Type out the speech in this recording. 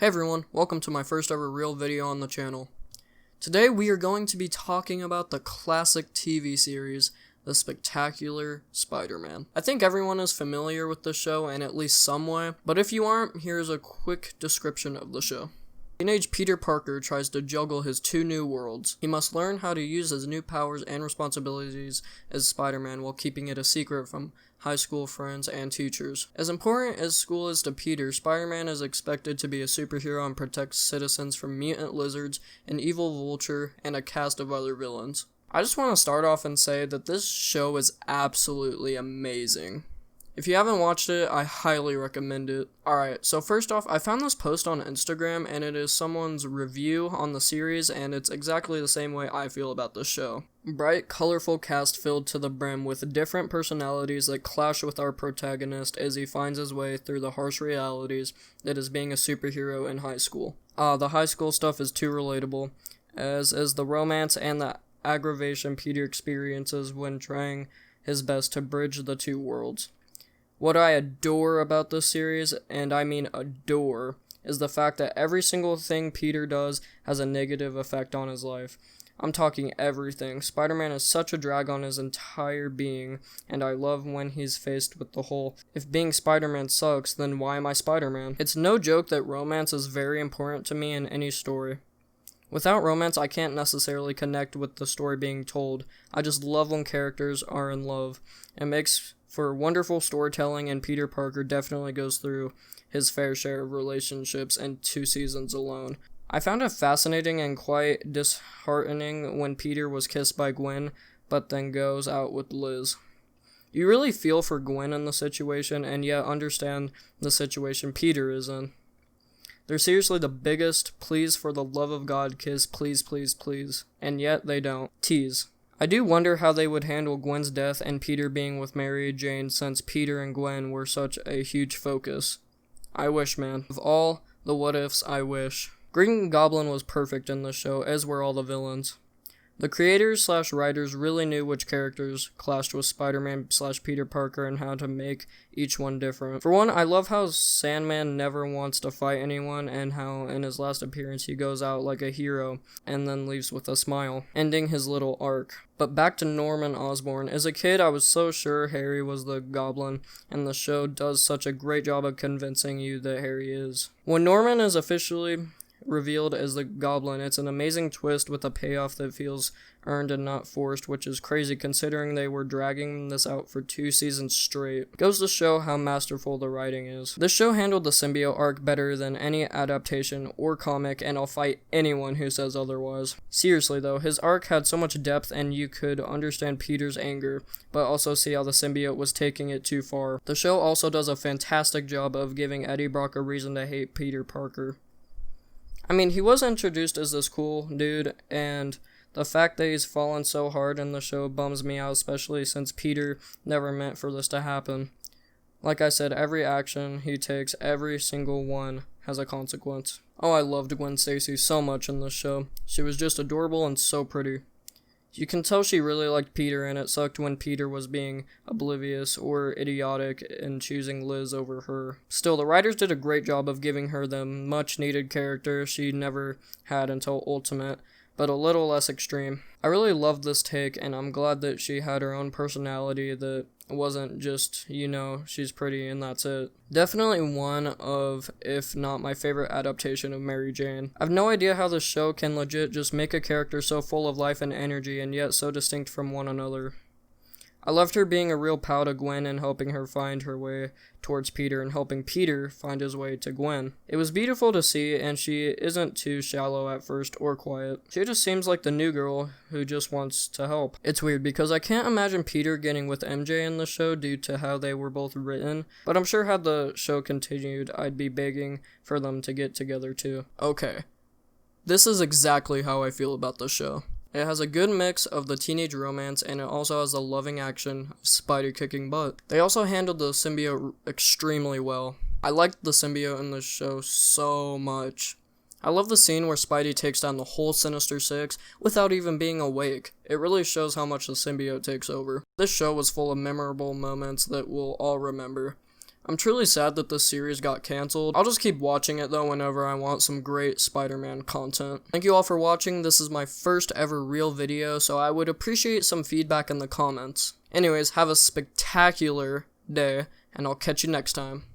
Hey everyone, welcome to my first ever real video on the channel. Today we are going to be talking about the classic TV series, The Spectacular Spider-Man. I think everyone is familiar with the show in at least some way, but if you aren't, here's a quick description of the show. Teenage Peter Parker tries to juggle his two new worlds. He must learn how to use his new powers and responsibilities as Spider-Man while keeping it a secret from high school friends and teachers. As important as school is to Peter, Spider-Man is expected to be a superhero and protect citizens from mutant lizards, an evil vulture, and a cast of other villains. I just want to start off and say that this show is absolutely amazing. If you haven't watched it, I highly recommend it. Alright, so first off, I found this post on Instagram, and it is someone's review on the series, and it's exactly the same way I feel about the show. Bright, colorful cast filled to the brim with different personalities that clash with our protagonist as he finds his way through the harsh realities that is being a superhero in high school. The high school stuff is too relatable, as is the romance and the aggravation Peter experiences when trying his best to bridge the two worlds. What I adore about this series, and I mean adore, is the fact that every single thing Peter does has a negative effect on his life. I'm talking everything. Spider-Man is such a drag on his entire being, and I love when he's faced with the whole, if being Spider-Man sucks, then why am I Spider-Man? It's no joke that romance is very important to me in any story. Without romance, I can't necessarily connect with the story being told. I just love when characters are in love. It makes for wonderful storytelling, and Peter Parker definitely goes through his fair share of relationships in 2 seasons alone. I found it fascinating and quite disheartening when Peter was kissed by Gwen, but then goes out with Liz. You really feel for Gwen in the situation, and yet understand the situation Peter is in. They're seriously the biggest please for the love of God kiss, please, please, please, and yet they don't. Tease. I do wonder how they would handle Gwen's death and Peter being with Mary Jane, since Peter and Gwen were such a huge focus. I wish, man. Of all the what ifs, I wish. Green Goblin was perfect in this show, as were all the villains. The creators/writers really knew which characters clashed with Spider-Man/Peter Parker and how to make each one different. For one, I love how Sandman never wants to fight anyone, and how in his last appearance he goes out like a hero and then leaves with a smile, ending his little arc. But back to Norman Osborn. As a kid, I was so sure Harry was the Goblin, and the show does such a great job of convincing you that Harry is. When Norman is officially revealed as the Goblin, it's an amazing twist with a payoff that feels earned and not forced, which is crazy considering they were dragging this out for 2 seasons straight. Goes to show how masterful the writing is. This show handled the symbiote arc better than any adaptation or comic, and I'll fight anyone who says otherwise. Seriously though, his arc had so much depth, and you could understand Peter's anger, but also see how the symbiote was taking it too far. The show also does a fantastic job of giving Eddie Brock a reason to hate Peter Parker. I mean, he was introduced as this cool dude, and the fact that he's fallen so hard in the show bums me out, especially since Peter never meant for this to happen. Like I said, every action he takes, every single one, has a consequence. Oh, I loved Gwen Stacy so much in this show. She was just adorable and so pretty. You can tell she really liked Peter, and it sucked when Peter was being oblivious or idiotic in choosing Liz over her. Still, the writers did a great job of giving her the much-needed character she never had until Ultimate, but a little less extreme. I really loved this take, and I'm glad that she had her own personality that wasn't just, she's pretty and that's it. Definitely one of, if not my favorite adaptation of Mary Jane. I've no idea how this show can legit just make a character so full of life and energy and yet so distinct from one another. I loved her being a real pal to Gwen and helping her find her way towards Peter and helping Peter find his way to Gwen. It was beautiful to see, and she isn't too shallow at first or quiet. She just seems like the new girl who just wants to help. It's weird because I can't imagine Peter getting with MJ in the show due to how they were both written, but I'm sure had the show continued, I'd be begging for them to get together too. Okay, this is exactly how I feel about the show. It has a good mix of the teenage romance, and it also has the loving action of Spidey kicking butt. They also handled the symbiote extremely well. I liked the symbiote in this show so much. I love the scene where Spidey takes down the whole Sinister Six without even being awake. It really shows how much the symbiote takes over. This show was full of memorable moments that we'll all remember. I'm truly sad that this series got canceled. I'll just keep watching it though whenever I want some great Spider-Man content. Thank you all for watching. This is my first ever real video, so I would appreciate some feedback in the comments. Anyways, have a spectacular day, and I'll catch you next time.